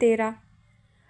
13।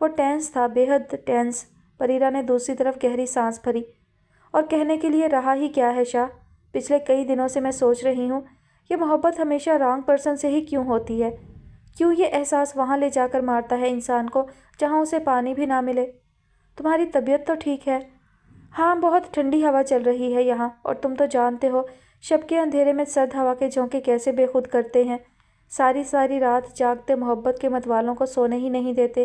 وہ ٹینس تھا، بے حد ٹینس۔ بریرہ نے دوسری طرف گہری سانس بھری اور کہنے کے لیے رہا ہی کیا ہے شاہ، پچھلے کئی دنوں سے میں سوچ رہی ہوں یہ محبت ہمیشہ رانگ پرسن سے ہی کیوں ہوتی ہے؟ کیوں یہ احساس وہاں لے جا کر مارتا ہے انسان کو جہاں اسے پانی بھی نہ ملے؟ تمہاری طبیعت تو ٹھیک ہے؟ ہاں، بہت ٹھنڈی ہوا چل رہی ہے یہاں، اور تم تو جانتے ہو شب کے اندھیرے میں سرد ہوا کے جھونکے کیسے بے خود کرتے ہیں، ساری ساری رات جاگتے محبت کے متوالوں کو سونے ہی نہیں دیتے۔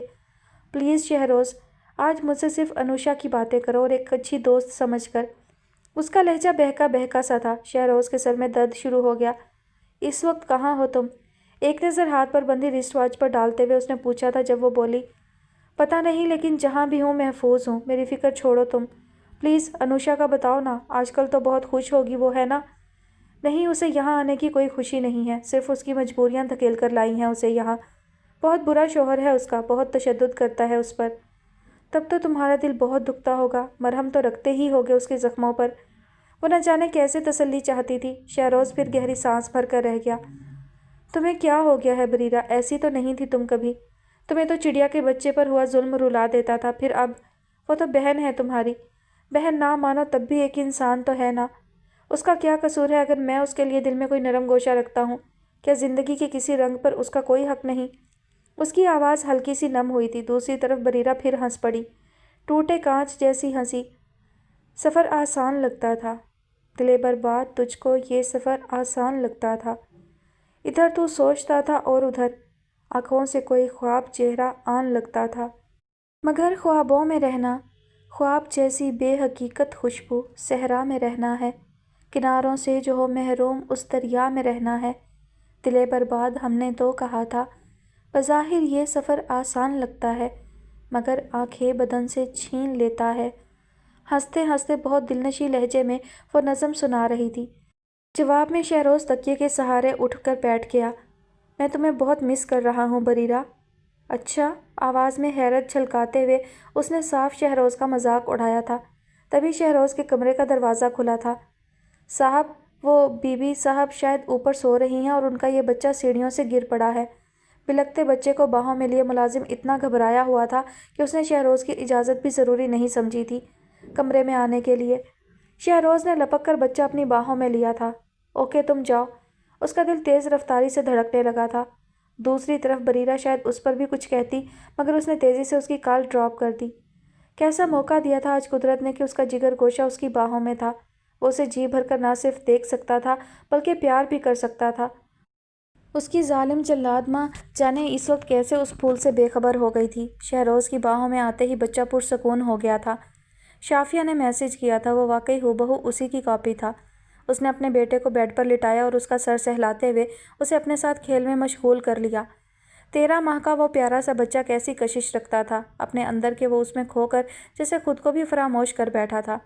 پلیز شہروز، آج مجھ سے صرف انوشا کی باتیں کرو، اور ایک اچھی دوست سمجھ کر۔ اس کا لہجہ بہکا بہکا سا تھا۔ شہروز کے سر میں درد شروع ہو گیا۔ اس وقت کہاں ہو تم؟ ایک نظر ہاتھ پر بندھی رسٹ واچ پر ڈالتے ہوئے اس نے پوچھا تھا جب وہ بولی، پتہ نہیں، لیکن جہاں بھی ہوں محفوظ ہوں، میری فکر چھوڑو تم۔ پلیز انوشا کا بتاؤ نا، آج کل تو بہت خوش ہوگی وہ، ہے نا؟ نہیں، اسے یہاں آنے کی کوئی خوشی نہیں ہے، صرف اس کی مجبوریاں دھکیل کر لائی ہیں اسے یہاں۔ بہت برا شوہر ہے اس کا، بہت تشدد کرتا ہے اس پر۔ تب تو تمہارا دل بہت دکھتا ہوگا، مرہم تو رکھتے ہی ہوگے اس کے زخموں پر۔ وہ نہ جانے کیسے تسلی چاہتی تھی۔ شہروز پھر گہری سانس بھر کر رہ گیا۔ تمہیں کیا ہو گیا ہے بریرہ؟ ایسی تو نہیں تھی تم کبھی۔ تمہیں تو چڑیا کے بچے پر ہوا ظلم رلا دیتا تھا، پھر اب وہ تو بہن ہے تمہاری۔ بہن نہ مانو تب بھی ایک انسان تو ہے نا۔ اس کا کیا قصور ہے اگر میں اس کے لیے دل میں کوئی نرم گوشہ رکھتا ہوں؟ کیا زندگی کے کسی رنگ پر اس کا کوئی حق نہیں؟ اس کی آواز ہلکی سی نم ہوئی تھی۔ دوسری طرف بریرہ پھر ہنس پڑی، ٹوٹے کانچ جیسی ہنسی۔ سفر آسان لگتا تھا دلے برباد، تجھ کو یہ سفر آسان لگتا تھا۔ ادھر تو سوچتا تھا اور ادھر آنکھوں سے کوئی خواب چہرہ آن لگتا تھا، مگر خوابوں میں رہنا، خواب جیسی بے حقیقت خوشبو صحرا میں رہنا ہے، کناروں سے جو ہو محروم اس دریا میں رہنا ہے۔ دلے برباد، ہم نے تو کہا تھا بظاہر یہ سفر آسان لگتا ہے، مگر آنکھیں بدن سے چھین لیتا ہے۔ ہنستے ہنستے بہت دلنشیں لہجے میں وہ نظم سنا رہی تھی۔ جواب میں شہروز تکیے کے سہارے اٹھ کر بیٹھ گیا۔ میں تمہیں بہت مس کر رہا ہوں بریرہ۔ اچھا؟ آواز میں حیرت جھلکاتے ہوئے اس نے صاف شہروز کا مذاق اڑایا تھا۔ تبھی شہروز کے کمرے کا دروازہ کھلا تھا۔ صاحب، وہ بی بی صاحب شاید اوپر سو رہی ہیں اور ان کا یہ بچہ سیڑھیوں سے گر پڑا ہے۔ بلکتے بچے کو باہوں میں لیے ملازم اتنا گھبرایا ہوا تھا کہ اس نے شہروز کی اجازت بھی ضروری نہیں سمجھی تھی کمرے میں آنے کے لیے۔ شہروز نے لپک کر بچہ اپنی باہوں میں لیا تھا۔ اوکے، تم جاؤ۔ اس کا دل تیز رفتاری سے دھڑکنے لگا تھا۔ دوسری طرف بریرہ شاید اس پر بھی کچھ کہتی، مگر اس نے تیزی سے اس کی کال ڈراپ کر دی۔ کیسا موقع دیا تھا آج قدرت نے کہ اس کا جگر گوشہ اس کی باہوں میں تھا۔ وہ اسے جی بھر کر نہ صرف دیکھ سکتا تھا بلکہ پیار بھی کر سکتا تھا۔ اس کی ظالم جلاد ماں جانے اس وقت کیسے اس پھول سے بے خبر ہو گئی تھی۔ شہروز کی باہوں میں آتے ہی بچہ پرسکون ہو گیا تھا۔ شافیہ نے میسج کیا تھا، وہ واقعی ہو اسی کی کاپی تھا۔ اس نے اپنے بیٹے کو بیڈ پر لٹایا اور اس کا سر سہلاتے ہوئے اسے اپنے ساتھ کھیل میں مشغول کر لیا۔ 13 ماہ کا وہ پیارا سا بچہ کیسی کشش رکھتا تھا اپنے اندر کہ وہ اس میں کھو کر جیسے خود کو بھی فراموش کر بیٹھا تھا۔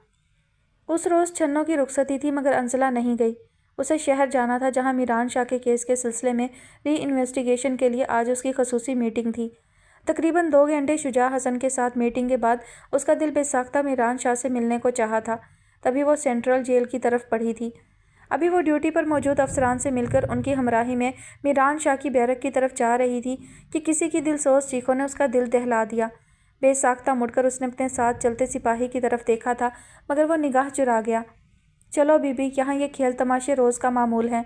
اس روز چھنوں کی رخصتی تھی، مگر انزلہ نہیں گئی۔ اسے شہر جانا تھا جہاں میران شاہ کے کیس کے سلسلے میں ری انویسٹیگیشن کے لیے آج اس کی خصوصی میٹنگ تھی۔ تقریباً 2 گھنٹے شجاع حسن کے ساتھ میٹنگ کے بعد اس کا دل بے ساختہ میران شاہ سے ملنے کو چاہا تھا۔ تبھی وہ سینٹرل جیل کی طرف بڑھی تھی۔ ابھی وہ ڈیوٹی پر موجود افسران سے مل کر ان کی ہمراہی میں میران شاہ کی بیرک کی طرف جا رہی تھی کہ کسی کی دل سوز چیخوں نے اس کا دل دہلا دیا۔ بے ساختہ مڑ کر اس نے اپنے ساتھ چلتے سپاہی کی طرف دیکھا تھا، مگر وہ نگاہ چرا گیا۔ چلو بی بی، یہاں یہ کھیل تماشے روز کا معمول ہیں۔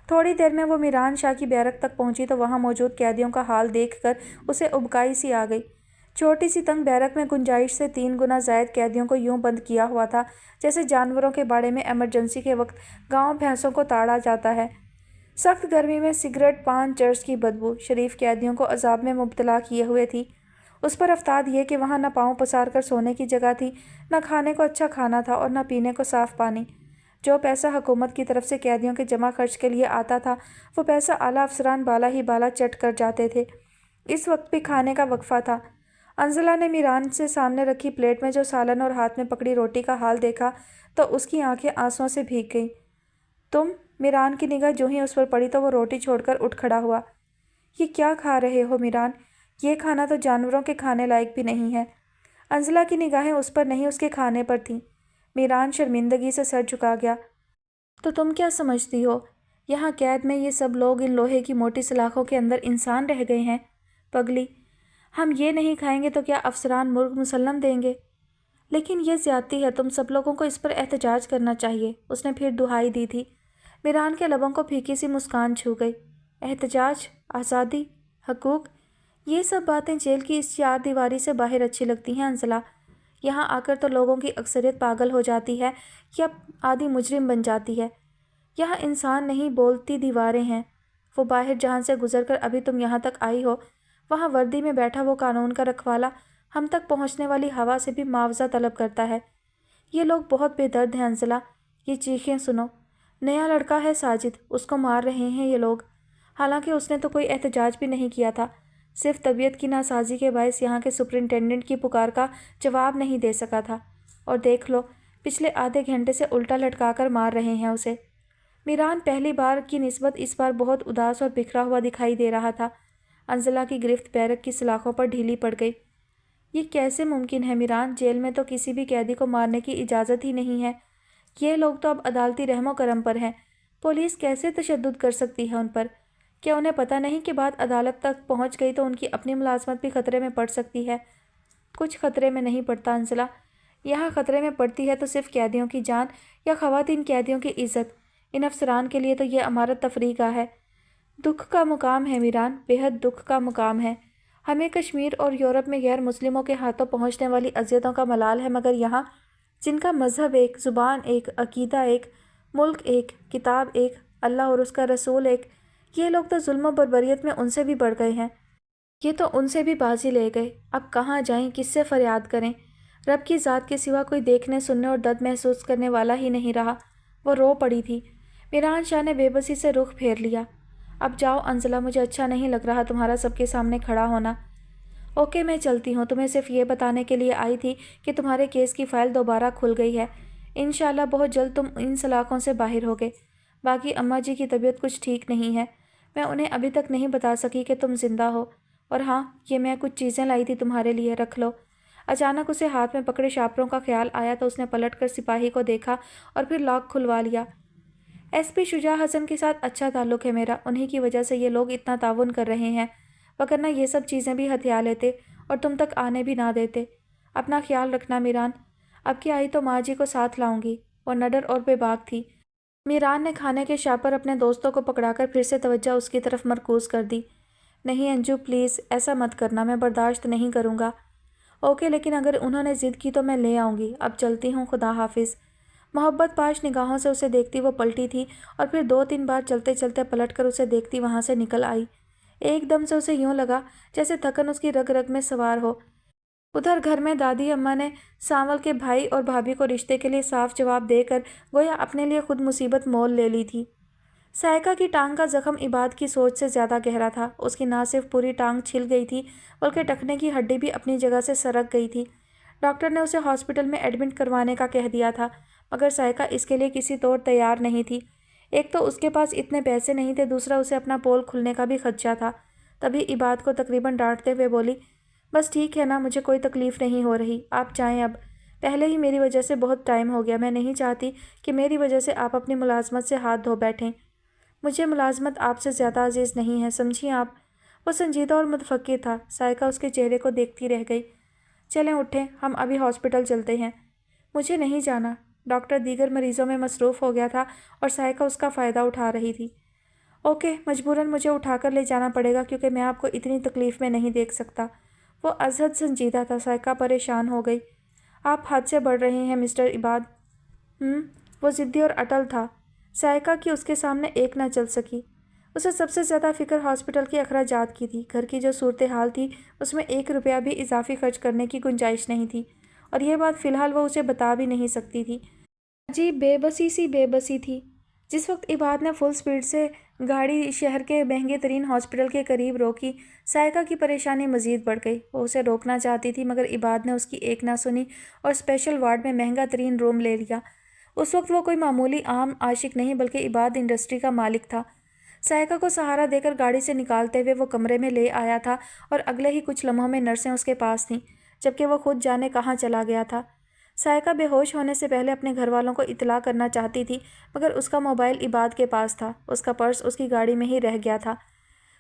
تھوڑی دیر میں وہ میران شاہ کی بیرک تک پہنچی تو وہاں موجود قیدیوں کا حال دیکھ کر اسے ابکائی سی آ گئی۔ چھوٹی سی تنگ بیرک میں گنجائش سے 3 گنا زائد قیدیوں کو یوں بند کیا ہوا تھا جیسے جانوروں کے باڑے میں ایمرجنسی کے وقت گاؤں بھینسوں کو تاڑا جاتا ہے۔ سخت گرمی میں سگریٹ، پان، چرس کی بدبو شریف قیدیوں کو عذاب میں مبتلا کیے ہوئے تھی۔ اس پر افتاد یہ کہ وہاں نہ پاؤں پسار کر سونے کی جگہ تھی، نہ کھانے کو اچھا کھانا تھا اور نہ پینے کو صاف پانی۔ جو پیسہ حکومت کی طرف سے قیدیوں کے جمع خرچ کے لیے آتا تھا، وہ پیسہ اعلیٰ افسران بالا ہی بالا چٹ کر جاتے تھے۔ اس وقت بھی کھانے کا وقفہ تھا۔ انزلہ نے میران سے سامنے رکھی پلیٹ میں جو سالن اور ہاتھ میں پکڑی روٹی کا حال دیکھا تو اس کی آنکھیں آنسوؤں سے بھیگ گئیں۔ تم؟ میران کی نگاہ جو ہی اس پر پڑی تو وہ روٹی چھوڑ کر اٹھ کھڑا ہوا۔ یہ کیا کھا رہے ہو میران؟ یہ کھانا تو جانوروں کے کھانے لائق بھی نہیں ہے۔ انزلہ کی نگاہیں اس پر نہیں، اس کے کھانے پر تھیں۔ میران شرمندگی سے سر جھکا گیا۔ تو تم کیا سمجھتی ہو؟ یہاں قید میں یہ سب لوگ ان لوہے کی موٹی سلاخوں کے اندر انسان رہ گئے ہیں؟ پگلی، ہم یہ نہیں کھائیں گے تو کیا افسران مرغ مسلم دیں گے؟ لیکن یہ زیادتی ہے، تم سب لوگوں کو اس پر احتجاج کرنا چاہیے۔ اس نے پھر دہائی دی تھی۔ میران کے لبوں کو پھیکی سی مسکان چھو گئی۔ احتجاج، آزادی، حقوق، یہ سب باتیں جیل کی اس چار دیواری سے باہر اچھی لگتی ہیں انزلہ۔ یہاں آ کر تو لوگوں کی اکثریت پاگل ہو جاتی ہے یا آدھی مجرم بن جاتی ہے۔ یہاں انسان نہیں، بولتی دیواریں ہیں۔ وہ باہر جہاں سے گزر کر ابھی تم یہاں تک آئی ہو، وہاں وردی میں بیٹھا وہ قانون کا رکھوالا ہم تک پہنچنے والی ہوا سے بھی معاوضہ طلب کرتا ہے۔ یہ لوگ بہت بے درد ہیں انزلہ، یہ چیخیں سنو۔ نیا لڑکا ہے ساجد، اس کو مار رہے ہیں یہ لوگ۔ حالانکہ اس نے تو کوئی احتجاج بھی نہیں کیا تھا، صرف طبیعت کی ناسازی کے باعث یہاں کے سپرنٹینڈنٹ کی پکار کا جواب نہیں دے سکا تھا، اور دیکھ لو پچھلے آدھے گھنٹے سے الٹا لٹکا کر مار رہے ہیں اسے۔ میران پہلی بار کی نسبت اس بار بہت اداس اور بکھرا ہوا دکھائی دے رہا تھا۔ انزلہ کی گرفت بیرک کی سلاخوں پر ڈھیلی پڑ گئی۔ یہ کیسے ممکن ہے میران؟ جیل میں تو کسی بھی قیدی کو مارنے کی اجازت ہی نہیں ہے۔ یہ لوگ تو اب عدالتی رحم و کرم پر ہیں، پولیس کیسے تشدد کر سکتی ہے ان پر؟ کیا انہیں پتہ نہیں کہ بات عدالت تک پہنچ گئی تو ان کی اپنی ملازمت بھی خطرے میں پڑ سکتی ہے؟ کچھ خطرے میں نہیں پڑتا انزلہ، یہاں خطرے میں پڑتی ہے تو صرف قیدیوں کی جان یا خواتین قیدیوں کی عزت۔ ان افسران کے لیے تو یہ عمارت تفریح گاہ ہے، دکھ کا مقام ہے میران، بےحد دکھ کا مقام ہے۔ ہمیں کشمیر اور یورپ میں غیر مسلموں کے ہاتھوں پہنچنے والی اذیتوں کا ملال ہے، مگر یہاں جن کا مذہب ایک، زبان ایک، عقیدہ ایک، ملک ایک، کتاب ایک، اللہ اور اس کا رسول ایک، یہ لوگ تو ظلم و بربریت میں ان سے بھی بڑھ گئے ہیں۔ یہ تو ان سے بھی بازی لے گئے، اب کہاں جائیں، کس سے فریاد کریں؟ رب کی ذات کے سوا کوئی دیکھنے، سننے اور درد محسوس کرنے والا ہی نہیں رہا۔ وہ رو پڑی تھی۔ میران شاہ نے بے بسی سے رخ پھیر لیا۔ اب جاؤ انزلہ، مجھے اچھا نہیں لگ رہا تمہارا سب کے سامنے کھڑا ہونا۔ اوکے، میں چلتی ہوں، تمہیں صرف یہ بتانے کے لیے آئی تھی کہ تمہارے کیس کی فائل دوبارہ کھل گئی ہے۔ انشاءاللہ بہت جلد تم ان سلاخوں سے باہر ہوگے۔ باقی اماں جی کی طبیعت کچھ ٹھیک نہیں ہے، میں انہیں ابھی تک نہیں بتا سکی کہ تم زندہ ہو۔ اور ہاں، یہ میں کچھ چیزیں لائی تھی تمہارے لیے، رکھ لو۔ اچانک اسے ہاتھ میں پکڑے شاپروں کا خیال آیا تو اس نے پلٹ کر سپاہی کو دیکھا اور پھر لاک کھلوا لیا۔ ایس پی شجاع حسن کے ساتھ اچھا تعلق ہے میرا، انہی کی وجہ سے یہ لوگ اتنا تعاون کر رہے ہیں، وگرنہ یہ سب چیزیں بھی ہتھیا لیتے اور تم تک آنے بھی نہ دیتے۔ اپنا خیال رکھنا میران، اب کی آئی تو ماں جی کو ساتھ لاؤں گی۔ وہ نڈر اور بے باک تھی۔ میران نے کھانے کے شاپر اپنے دوستوں کو پکڑا کر پھر سے توجہ اس کی طرف مرکوز کر دی۔ نہیں انجو پلیز، ایسا مت کرنا، میں برداشت نہیں کروں گا۔ اوکے، لیکن اگر انہوں نے ضد کی تو میں لے آؤں گی۔ اب چلتی ہوں، خدا حافظ۔ محبت پاش نگاہوں سے اسے دیکھتی وہ پلٹی تھی اور پھر 2-3 بار چلتے چلتے پلٹ کر اسے دیکھتی وہاں سے نکل آئی۔ ایک دم سے اسے یوں لگا جیسے تھکن اس کی رگ رگ میں سوار ہو۔ ادھر گھر میں دادی اماں نے سانول کے بھائی اور بھابھی کو رشتے کے لیے صاف جواب دے کر گویا اپنے لیے خود مصیبت مول لے لی تھی۔ سائقہ کی ٹانگ کا زخم عباد کی سوچ سے زیادہ گہرا تھا۔ اس کی نہ صرف پوری ٹانگ چھل گئی تھی بلکہ ٹخنے کی ہڈی بھی اپنی جگہ سے سرک گئی تھی۔ ڈاکٹر نے اسے ہاسپٹل میں ایڈمٹ کروانے کا کہہ دیا تھا، مگر سائقہ اس کے لیے کسی طور تیار نہیں تھی۔ ایک تو اس کے پاس اتنے پیسے نہیں تھے، دوسرا اسے اپنا پول کھلنے کا بھی خدشہ تھا۔ تبھی عباد کو تقریباً ڈانٹتے ہوئے بولی، بس ٹھیک ہے نا، مجھے کوئی تکلیف نہیں ہو رہی، آپ جائیں اب۔ پہلے ہی میری وجہ سے بہت ٹائم ہو گیا، میں نہیں چاہتی کہ میری وجہ سے آپ اپنی ملازمت سے ہاتھ دھو بیٹھیں۔ مجھے ملازمت آپ سے زیادہ عزیز نہیں ہے، سمجھی آپ؟ وہ سنجیدہ اور متفکر تھا۔ سائقہ اس کے چہرے کو دیکھتی رہ گئی۔ چلیں اٹھیں، ہم ابھی ہاسپٹل چلتے ہیں۔ مجھے نہیں جانا۔ ڈاکٹر دیگر مریضوں میں مصروف ہو گیا تھا اور سائقہ اس کا فائدہ اٹھا رہی تھی۔ اوکے، مجبوراً مجھے اٹھا کر لے جانا پڑے گا کیونکہ میں آپ کو اتنی تکلیف میں نہیں دیکھ سکتا۔ وہ ازحد سنجیدہ تھا۔ سائقہ پریشان ہو گئی۔ آپ حد سے بڑھ رہے ہیں مسٹر عباد۔ وہ ضدی اور اٹل تھا۔ سائقہ کی اس کے سامنے ایک نہ چل سکی۔ اسے سب سے زیادہ فکر ہاسپٹل کے اخراجات کی تھی۔ گھر کی جو صورتحال تھی اس میں 1 روپیہ بھی اضافی خرچ کرنے کی گنجائش نہیں تھی، اور یہ بات فی الحال وہ اسے بتا بھی نہیں سکتی تھی۔ عجیب بے بسی تھی۔ جس وقت عباد نے فل سپیڈ سے گاڑی شہر کے مہنگے ترین ہاسپٹل کے قریب روکی، سائقہ کی پریشانی مزید بڑھ گئی۔ وہ اسے روکنا چاہتی تھی مگر عباد نے اس کی ایک نہ سنی اور اسپیشل وارڈ میں مہنگا ترین روم لے لیا۔ اس وقت وہ کوئی معمولی عام عاشق نہیں بلکہ عباد انڈسٹری کا مالک تھا۔ سائقہ کو سہارا دے کر گاڑی سے نکالتے ہوئے وہ کمرے میں لے آیا تھا اور اگلے ہی کچھ لمحوں میں نرسیں اس کے پاس تھیں، جبکہ وہ خود جانے کہاں چلا گیا تھا۔ سائقہ بے ہوش ہونے سے پہلے اپنے گھر والوں کو اطلاع کرنا چاہتی تھی مگر اس کا موبائل عباد کے پاس تھا، اس کا پرس اس کی گاڑی میں ہی رہ گیا تھا۔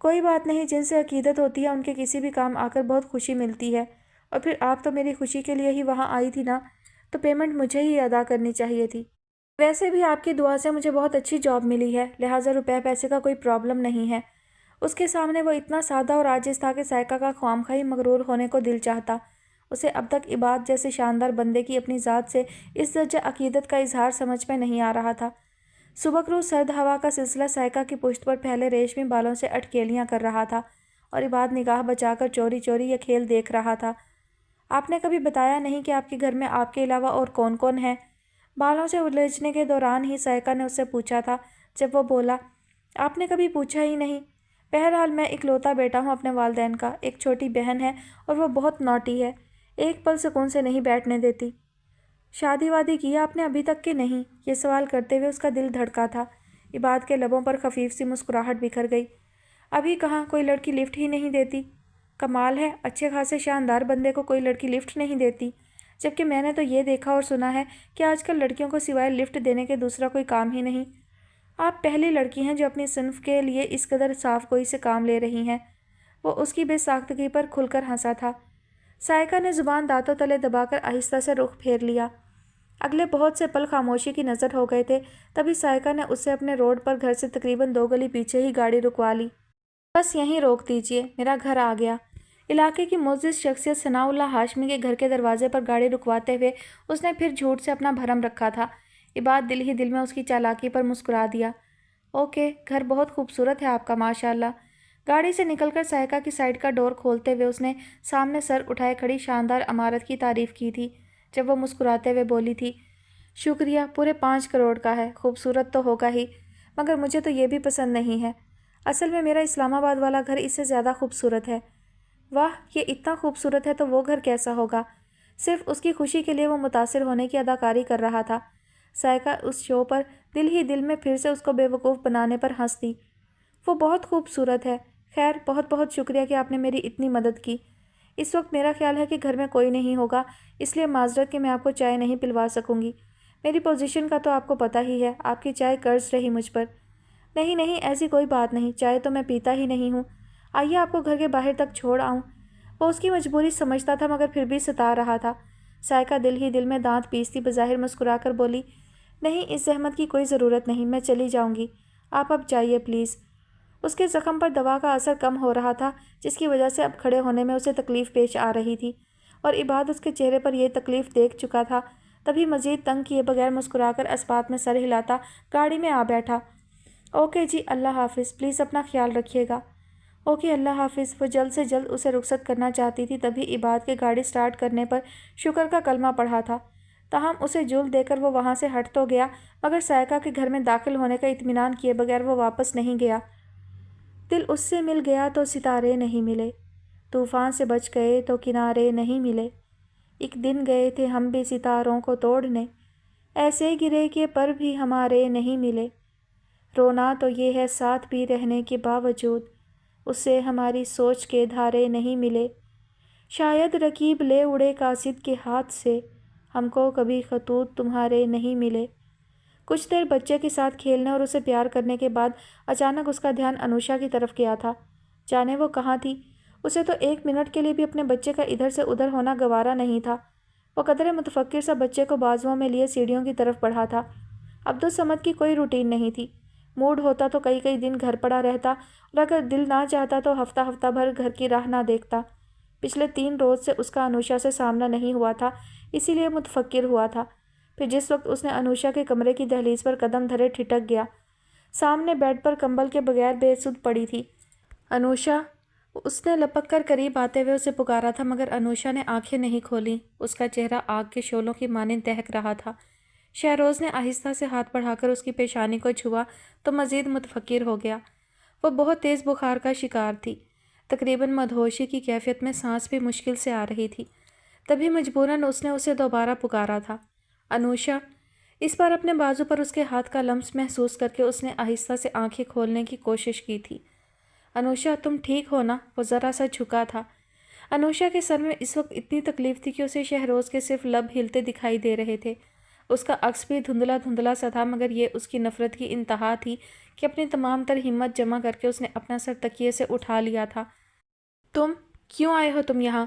کوئی بات نہیں، جن سے عقیدت ہوتی ہے ان کے کسی بھی کام آ کر بہت خوشی ملتی ہے، اور پھر آپ تو میری خوشی کے لیے ہی وہاں آئی تھی نا، تو پیمنٹ مجھے ہی ادا کرنی چاہیے تھی۔ ویسے بھی آپ کی دعا سے مجھے بہت اچھی جاب ملی ہے، لہٰذا روپے پیسے کا کوئی پرابلم نہیں ہے۔ اس کے سامنے وہ اتنا سادہ اور عاجز تھا کہ سائقہ کا خوامخواہی مغرور ہونے کو دل چاہتا۔ اسے اب تک عباد جیسے شاندار بندے کی اپنی ذات سے اس درجہ عقیدت کا اظہار سمجھ میں نہیں آ رہا تھا۔ صبح روز سرد ہوا کا سلسلہ سائقہ کی پشت پر پھیلے ریشمی بالوں سے اٹکیلیاں کر رہا تھا، اور عباد نگاہ بچا کر چوری چوری یہ کھیل دیکھ رہا تھا۔ آپ نے کبھی بتایا نہیں کہ آپ کے گھر میں آپ کے علاوہ اور کون کون ہے؟ بالوں سے الجھنے کے دوران ہی سائقہ نے اس سے پوچھا تھا۔ جب وہ بولا، آپ نے کبھی پوچھا ہی نہیں۔ بہرحال میں اکلوتا بیٹا ہوں اپنے والدین کا، ایک چھوٹی بہن ہے اور وہ بہت نوٹی ہے، ایک پل سکون سے نہیں بیٹھنے دیتی۔ شادی وادی کی آپ نے ابھی تک کہ نہیں؟ یہ سوال کرتے ہوئے اس کا دل دھڑکا تھا۔ عباد کے لبوں پر خفیف سی مسکراہٹ بکھر گئی۔ ابھی کہاں، کوئی لڑکی لفٹ ہی نہیں دیتی۔ کمال ہے، اچھے خاصے شاندار بندے کو کوئی لڑکی لفٹ نہیں دیتی، جبکہ میں نے تو یہ دیکھا اور سنا ہے کہ آج کل لڑکیوں کو سوائے لفٹ دینے کے دوسرا کوئی کام ہی نہیں۔ آپ پہلی لڑکی ہیں جو اپنی صنف کے لیے اس قدر صاف گوئی سے کام لے رہی ہیں۔ وہ اس کی بے ساختگی پر کھل کر ہنسا تھا۔ سائقہ نے زبان دانتوں تلے دبا کر آہستہ سے رخ پھیر لیا۔ اگلے بہت سے پل خاموشی کی نظر ہو گئے تھے، تبھی سائقہ نے اسے اپنے روڈ پر گھر سے تقریباً 2 گلی پیچھے ہی گاڑی رکوا لی۔ بس یہیں روک دیجیے، میرا گھر آ گیا۔ علاقے کی معزز شخصیت ثناء اللہ ہاشمی کے گھر کے دروازے پر گاڑی رکواتے ہوئے اس نے پھر جھوٹ سے اپنا بھرم رکھا تھا۔ عباد دل ہی دل میں اس کی چالاکی پر مسکرا دیا۔ اوکے، گھر بہت خوبصورت ہے آپ کا، ماشاءاللہ۔ گاڑی سے نکل کر سائقہ کی سائیڈ کا ڈور کھولتے ہوئے اس نے سامنے سر اٹھائے کھڑی شاندار عمارت کی تعریف کی تھی۔ جب وہ مسکراتے ہوئے بولی تھی، شکریہ، پورے 5 کروڑ کا ہے، خوبصورت تو ہوگا ہی، مگر مجھے تو یہ بھی پسند نہیں ہے۔ اصل میں میرا اسلام آباد والا گھر اس سے زیادہ خوبصورت ہے۔ واہ، یہ اتنا خوبصورت ہے تو وہ گھر کیسا ہوگا؟ صرف اس کی خوشی کے لیے وہ متاثر ہونے کی اداکاری کر رہا تھا۔ سائقہ اس شو پر دل ہی دل میں پھر سے اس کو بے وقوف بنانے پر ہنس دی۔ وہ بہت خوبصورت ہے۔ خیر، بہت بہت شکریہ کہ آپ نے میری اتنی مدد کی۔ اس وقت میرا خیال ہے کہ گھر میں کوئی نہیں ہوگا، اس لیے معذرت کہ میں آپ کو چائے نہیں پلوا سکوں گی۔ میری پوزیشن کا تو آپ کو پتہ ہی ہے، آپ کی چائے قرض رہی مجھ پر۔ نہیں نہیں، ایسی کوئی بات نہیں، چائے تو میں پیتا ہی نہیں ہوں۔ آئیے آپ کو گھر کے باہر تک چھوڑ آؤں۔ وہ اس کی مجبوری سمجھتا تھا مگر پھر بھی ستا رہا تھا۔ سائقہ دل ہی دل میں دانت پیستی بظاہر مسکرا کر بولی، نہیں، اس زحمت کی کوئی ضرورت نہیں، میں چلی جاؤں گی، آپ اب جائیے پلیز۔ اس کے زخم پر دوا کا اثر کم ہو رہا تھا، جس کی وجہ سے اب کھڑے ہونے میں اسے تکلیف پیش آ رہی تھی، اور عباد اس کے چہرے پر یہ تکلیف دیکھ چکا تھا۔ تبھی مزید تنگ کیے بغیر مسکرا کر اسبات میں سر ہلاتا گاڑی میں آ بیٹھا۔ اوکے جی، اللہ حافظ، پلیز اپنا خیال رکھیے گا۔ اوکے، اللہ حافظ۔ وہ جلد سے جلد اسے رخصت کرنا چاہتی تھی، تبھی عباد کے گاڑی سٹارٹ کرنے پر شکر کا کلمہ پڑھا تھا۔ تاہم اسے جول دے کر وہ وہاں سے ہٹ تو گیا، مگر سائقہ کے گھر میں داخل ہونے کا اطمینان کیے بغیر وہ واپس نہیں گیا۔ دل اس سے مل گیا تو ستارے نہیں ملے، طوفان سے بچ گئے تو کنارے نہیں ملے، ایک دن گئے تھے ہم بھی ستاروں کو توڑنے، ایسے گرے کہ پر بھی ہمارے نہیں ملے، رونا تو یہ ہے ساتھ بھی رہنے کے باوجود، اس سے ہماری سوچ کے دھارے نہیں ملے، شاید رکیب لے اڑے قاصد کے ہاتھ سے، ہم کو کبھی خطوط تمہارے نہیں ملے۔ کچھ دیر بچے کے ساتھ کھیلنے اور اسے پیار کرنے کے بعد اچانک اس کا دھیان انوشا کی طرف گیا تھا۔ جانے وہ کہاں تھی؟ اسے تو 1 منٹ کے لیے بھی اپنے بچے کا ادھر سے ادھر ہونا گوارا نہیں تھا۔ وہ قدرے متفکر سا بچے کو بازوؤں میں لیے سیڑھیوں کی طرف بڑھا تھا۔ عبدالصمد کی کوئی روٹین نہیں تھی، موڈ ہوتا تو کئی دن گھر پڑا رہتا، اور اگر دل نہ چاہتا تو ہفتہ بھر گھر کی راہ نہ دیکھتا۔ پچھلے 3 روز سے اس کا انوشا سے سامنا نہیں ہوا تھا، اسی لیے متفکر ہوا تھا۔ پھر جس وقت اس نے انوشا کے کمرے کی دہلیز پر قدم دھرے ٹھٹک گیا۔ سامنے بیڈ پر کمبل کے بغیر بے سدھ پڑی تھی انوشا۔ اس نے لپک کر قریب آتے ہوئے اسے پکارا تھا، مگر انوشا نے آنکھیں نہیں کھولیں۔ اس کا چہرہ آگ کے شعلوں کی مانند دہک رہا تھا۔ شہروز نے آہستہ سے ہاتھ بڑھا کر اس کی پیشانی کو چھوا تو مزید متفکر ہو گیا۔ وہ بہت تیز بخار کا شکار تھی، تقریباً مدہوشی کی کیفیت میں سانس بھی مشکل سے آ رہی تھی۔ تبھی مجبوراً اس نے اسے دوبارہ پکارا تھا، انوشا۔ اس بار اپنے بازو پر اس کے ہاتھ کا لمس محسوس کر کے اس نے آہستہ سے آنکھیں کھولنے کی کوشش کی تھی۔ انوشا، تم ٹھیک ہو نا؟ وہ ذرا سا جھکا تھا۔ انوشا کے سر میں اس وقت اتنی تکلیف تھی کہ اسے شہروز کے صرف لب ہلتے دکھائی دے رہے تھے۔ اس کا عکس بھی دھندلا دھندلا سا تھا، مگر یہ اس کی نفرت کی انتہا تھی کہ اپنی تمام تر ہمت جمع کر کے اس نے اپنا سر تکیے سے اٹھا لیا تھا۔ تم کیوں آئے ہو تم یہاں؟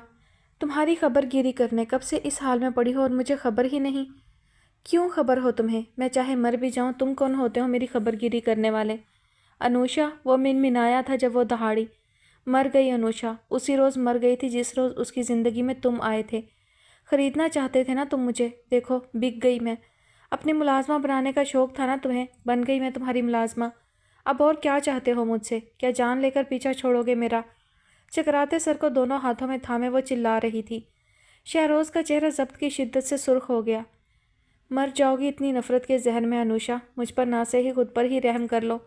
تمہاری خبر گیری کرنے، کب سے اس حال میں پڑی ہو اور مجھے خبر ہی نہیں؟ کیوں خبر ہو تمہیں؟ میں چاہے مر بھی جاؤں، تم کون ہوتے ہو میری خبر گیری کرنے والے؟ انوشا، وہ منمنایا تھا جب وہ دہاڑی۔ مر گئی انوشا، اسی روز مر گئی تھی جس روز اس کی زندگی میں تم آئے تھے۔ خریدنا چاہتے تھے نا تم مجھے، دیکھو بک گئی میں۔ اپنی ملازمہ بنانے کا شوق تھا نا تمہیں، بن گئی میں تمہاری ملازمہ۔ اب اور کیا چاہتے ہو مجھ سے؟ کیا جان لے کر پیچھا چھوڑو گے میرا؟ چکراتے سر کو دونوں ہاتھوں میں تھامے وہ چلا رہی تھی۔ شہروز کا چہرہ ضبط کی شدت سے سرخ ہو گیا۔ مر جاؤ گی اتنی نفرت کے ذہن میں انوشا، مجھ پر نہ سے ہی خود پر ہی رحم کر لو۔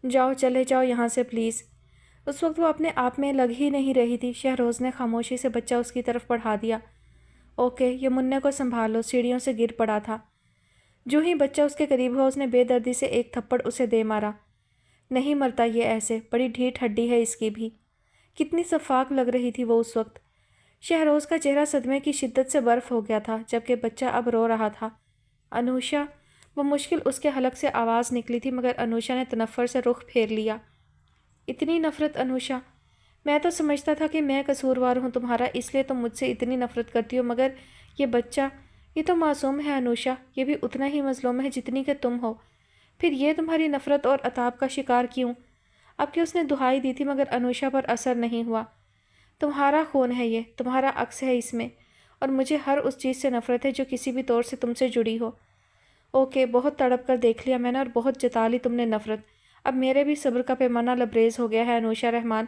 جاؤ، چلے جاؤ یہاں سے پلیز۔ اس وقت وہ اپنے آپ میں لگ ہی نہیں رہی تھی۔ شہروز نے خاموشی سے بچہ اس کی طرف بڑھا دیا۔ اوکے، یہ منع کو سنبھالو، سیڑھیوں سے گر پڑا تھا۔ جو ہی بچہ اس کے قریب ہوا اس نے بے دردی سے ایک تھپڑ اسے دے مارا۔ نہیں مرتا یہ ایسے، بڑی ڈھیٹ ہڈی ہے اس کی بھی۔ کتنی شفاق لگ رہی تھی وہ اس وقت۔ شہروز کا چہرہ صدمے کی شدت سے برف ہو گیا تھا، جبکہ بچہ اب رو رہا تھا۔ انوشا، وہ مشکل اس کے حلق سے آواز نکلی تھی، مگر انوشا نے تنفر سے رخ پھیر لیا۔ اتنی نفرت انوشا؟ میں تو سمجھتا تھا کہ میں قصوروار ہوں تمہارا، اس لیے تم مجھ سے اتنی نفرت کرتی ہو، مگر یہ بچہ، یہ تو معصوم ہے انوشا، یہ بھی اتنا ہی مظلوم ہے جتنی کہ تم ہو۔ پھر یہ تمہاری نفرت اور عتاب کا شکار کیوں؟ اب کہ اس نے دہائی دی تھی مگر انوشا پر اثر نہیں ہوا۔ تمہارا خون ہے یہ، تمہارا عکس ہے اس میں، اور مجھے ہر اس چیز سے نفرت ہے جو کسی بھی طور سے تم سے جڑی ہو۔ اوکے، بہت تڑپ کر دیکھ لیا میں نے اور بہت جتا لی تم نے نفرت۔ اب میرے بھی صبر کا پیمانہ لبریز ہو گیا ہے انوشا رحمان۔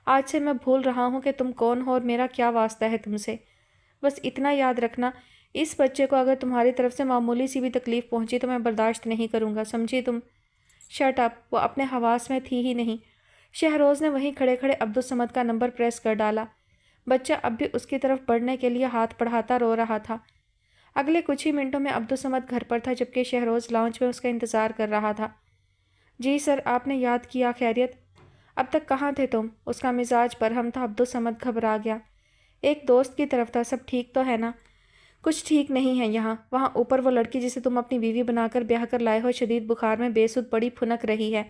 آج سے میں بھول رہا ہوں کہ تم کون ہو اور میرا کیا واسطہ ہے تم سے۔ بس اتنا یاد رکھنا، اس بچے کو اگر تمہاری طرف سے معمولی سی بھی تکلیف پہنچی تو میں برداشت نہیں کروں گا، سمجھی تم؟ شٹ اپ، وہ اپنے حواس میں تھی ہی نہیں۔ شہروز نے وہیں کھڑے کھڑے عبدالصمد کا نمبر پریس کر ڈالا۔ بچہ اب بھی اس کی طرف بڑھنے کے لیے ہاتھ بڑھاتا رو رہا تھا۔ اگلے کچھ ہی منٹوں میں عبدالصمد گھر پر تھا، جبکہ شہروز لاؤنج میں اس کا انتظار کر رہا تھا۔ جی سر، آپ نے یاد کیا، خیریت؟ اب تک کہاں تھے تم؟ اس کا مزاج برہم تھا۔ عبدالصمد گھبرا گیا۔ ایک دوست کی طرف تھا، سب ٹھیک تو ہے نا؟ کچھ ٹھیک نہیں ہے یہاں۔ وہاں اوپر وہ لڑکی جسے تم اپنی بیوی بنا کر بیاہ کر لائے ہو شدید بخار میں بے سود پڑی پھنک رہی ہے،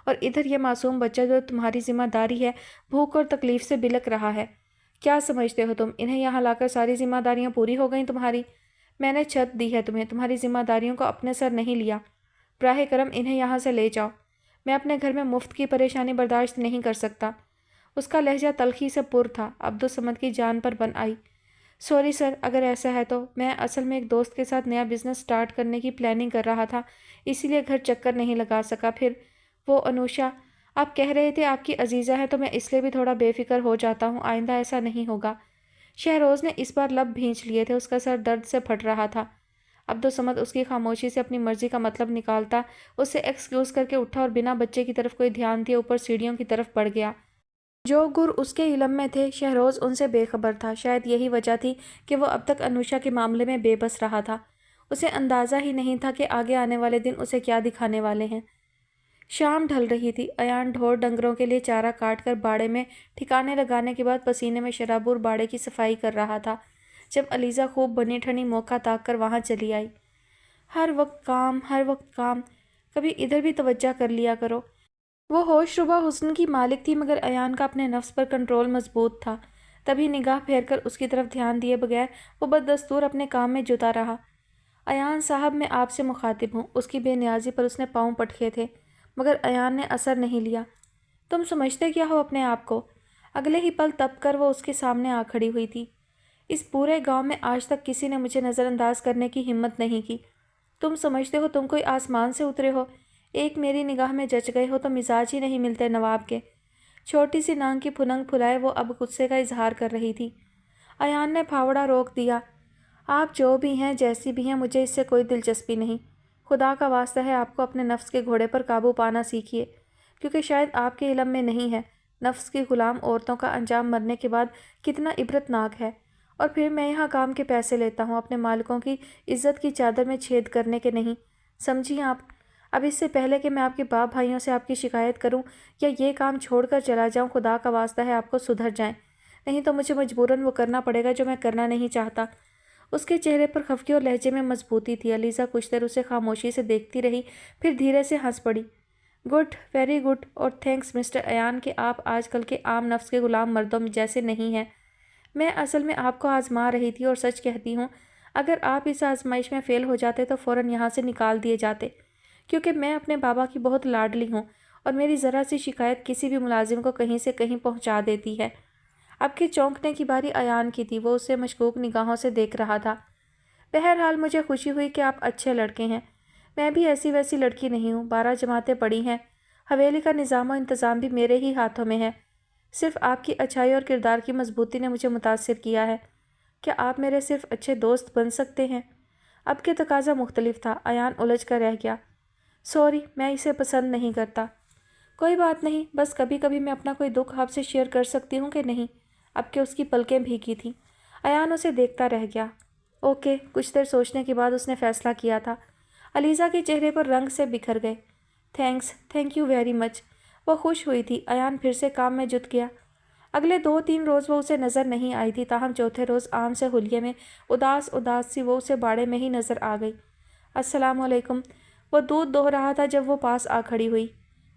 اور ادھر یہ معصوم بچہ جو تمہاری ذمہ داری ہے بھوک اور تکلیف سے بلک رہا ہے۔ کیا سمجھتے ہو تم انہیں یہاں لا کر ساری ذمہ داریاں پوری ہو گئیں تمہاری؟ میں نے چھت دی ہے تمہیں، تمہاری ذمہ داریوں کو اپنے سر نہیں لیا۔ براہ کرم انہیں یہاں سے لے جاؤ۔ میں اپنے گھر میں مفت کی پریشانی برداشت نہیں کر سکتا۔ اس کا لہجہ تلخی سے پر تھا۔ عبدالصمد کی جان پر بن آئی۔ سوری سر، اگر ایسا ہے تو میں اصل میں ایک دوست کے ساتھ نیا بزنس سٹارٹ کرنے کی پلاننگ کر رہا تھا، اسی لیے گھر چکر نہیں لگا سکا۔ پھر وہ انوشا، آپ کہہ رہے تھے آپ کی عزیزہ ہے تو میں اس لیے بھی تھوڑا بے فکر ہو جاتا ہوں، آئندہ ایسا نہیں ہوگا۔ شہروز نے اس بار لب بھینچ لیے تھے، اس کا سر درد سے پھٹ رہا تھا۔ عبدالصمد اس کی خاموشی سے اپنی مرضی کا مطلب نکالتا اس سے ایکسکیوز کر کے اٹھا اور بنا بچے کی طرف کوئی دھیان دیے اوپر سیڑھیوں کی طرف بڑھ گیا۔ جو گر اس کے علم میں تھے شہروز ان سے بے خبر تھا۔ شاید یہی وجہ تھی کہ وہ اب تک انوشا کے معاملے میں بے بس رہا تھا۔ اسے اندازہ ہی نہیں تھا کہ آگے آنے والے دن اسے کیا دکھانے والے ہیں۔ شام ڈھل رہی تھی۔ ایان ڈھور ڈنگروں کے لیے چارہ کاٹ کر باڑے میں ٹھکانے لگانے کے بعد پسینے میں شرابور باڑے کی صفائی کر رہا تھا جب علیزہ خوب بنی ٹھنی موقع تاک کر وہاں چلی آئی۔ ہر وقت کام، ہر وقت کام، کبھی ادھر بھی توجہ کر لیا کرو۔ وہ ہوش ربا حسن کی مالک تھی، مگر ایان کا اپنے نفس پر کنٹرول مضبوط تھا۔ تبھی نگاہ پھیر کر اس کی طرف دھیان دیے بغیر وہ بددستور اپنے کام میں جتا رہا۔ ایان صاحب، میں آپ سے مخاطب ہوں۔ اس کی بے نیازی پر اس نے پاؤں پٹکے تھے، مگر ایان نے اثر نہیں لیا۔ تم سمجھتے کیا ہو اپنے آپ کو؟ اگلے ہی پل تپ کر وہ اس کے سامنے آ کھڑی ہوئی تھی۔ اس پورے گاؤں میں آج تک کسی نے مجھے نظر انداز کرنے کی ہمت نہیں کی۔ تم سمجھتے ہو تم کوئی آسمان سے اترے ہو؟ ایک میری نگاہ میں جچ گئے ہو تو مزاج ہی نہیں ملتے نواب کے۔ چھوٹی سی ناک کی پھننگ پھلائے وہ اب غصے کا اظہار کر رہی تھی۔ ایان نے پھاوڑا روک دیا۔ آپ جو بھی ہیں، جیسی بھی ہیں، مجھے اس سے کوئی دلچسپی نہیں۔ خدا کا واسطہ ہے آپ کو اپنے نفس کے گھوڑے پر قابو پانا سیکھیے، کیونکہ شاید آپ کے علم میں نہیں ہے نفس کی غلام عورتوں کا انجام مرنے کے بعد کتنا عبرتناک ہے۔ اور پھر میں یہاں کام کے پیسے لیتا ہوں، اپنے مالکوں کی عزت کی چادر میں چھید کرنے کے نہیں، سمجھیں آپ؟ اب اس سے پہلے کہ میں آپ کے باپ بھائیوں سے آپ کی شکایت کروں یا یہ کام چھوڑ کر چلا جاؤں، خدا کا واسطہ ہے آپ کو سدھر جائیں، نہیں تو مجھے مجبوراً وہ کرنا پڑے گا جو میں کرنا نہیں چاہتا۔ اس کے چہرے پر خفگی اور لہجے میں مضبوطی تھی۔ علیزہ کچھ دیر اسے خاموشی سے دیکھتی رہی، پھر دھیرے سے ہنس پڑی۔ گڈ، ویری گڈ، اور تھینکس مسٹر ایان کہ آپ آج کل کے عام نفس کے غلام مردوں جیسے نہیں ہیں۔ میں اصل میں آپ کو آزما رہی تھی، اور سچ کہتی ہوں اگر آپ اس آزمائش میں فیل ہو جاتے تو فوراً یہاں سے نکال دیے جاتے، کیونکہ میں اپنے بابا کی بہت لاڈلی ہوں اور میری ذرا سی شکایت کسی بھی ملازم کو کہیں سے کہیں پہنچا دیتی ہے۔ اب کے چونکنے کی باری ایان کی تھی، وہ اسے مشکوک نگاہوں سے دیکھ رہا تھا۔ بہرحال مجھے خوشی ہوئی کہ آپ اچھے لڑکے ہیں۔ میں بھی ایسی ویسی لڑکی نہیں ہوں، 12 جماعتیں پڑھی ہیں، حویلی کا نظام و انتظام بھی میرے ہی ہاتھوں میں ہے۔ صرف آپ کی اچھائی اور کردار کی مضبوطی نے مجھے متاثر کیا ہے۔ کیا آپ میرے صرف اچھے دوست بن سکتے ہیں؟ اب کے تقاضا مختلف تھا۔ ایان الجھ کر رہ گیا۔ سوری، میں اسے پسند نہیں کرتا۔ کوئی بات نہیں، بس کبھی کبھی میں اپنا کوئی دکھ آپ سے شیئر کر سکتی ہوں کہ نہیں؟ اب کہ اس کی پلکیں بھیگی تھیں۔ ایان اسے دیکھتا رہ گیا۔ اوکے، کچھ دیر سوچنے کے بعد اس نے فیصلہ کیا تھا۔ علیزہ کے چہرے پر رنگ سے بکھر گئے۔ Thank you very much. وہ خوش ہوئی تھی۔ ایان پھر سے کام میں جت گیا۔ اگلے 2-3 روز وہ اسے نظر نہیں آئی تھی، تاہم چوتھے روز عام سے حلیے میں اداس سی وہ اسے باڑے میں ہی نظر آ گئی۔ السلام علیکم، وہ دودھ دوہ رہا تھا جب وہ پاس آ کھڑی ہوئی۔